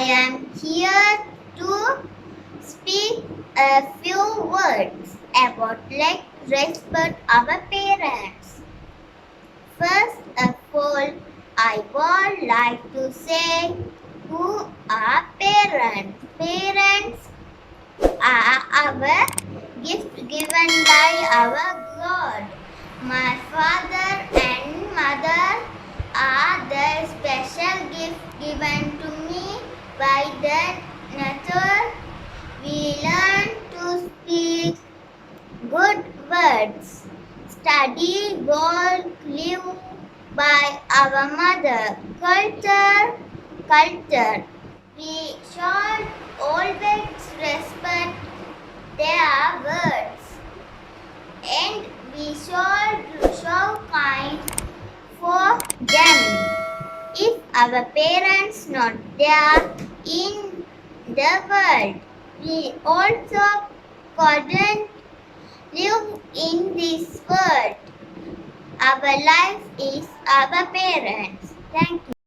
am here to speak a few words about let's respect our parents. First of all, I would like to say who are parents. Parents are our gift given by our God. My father and mother are the special gift given to me by the nature. We learn to speak good words, study, work, live by our mother. Culture. We should always respect their words and we should show kind for them. If our parents not there in the world, we also couldn't live in this world. Our life is our parents. Thank you.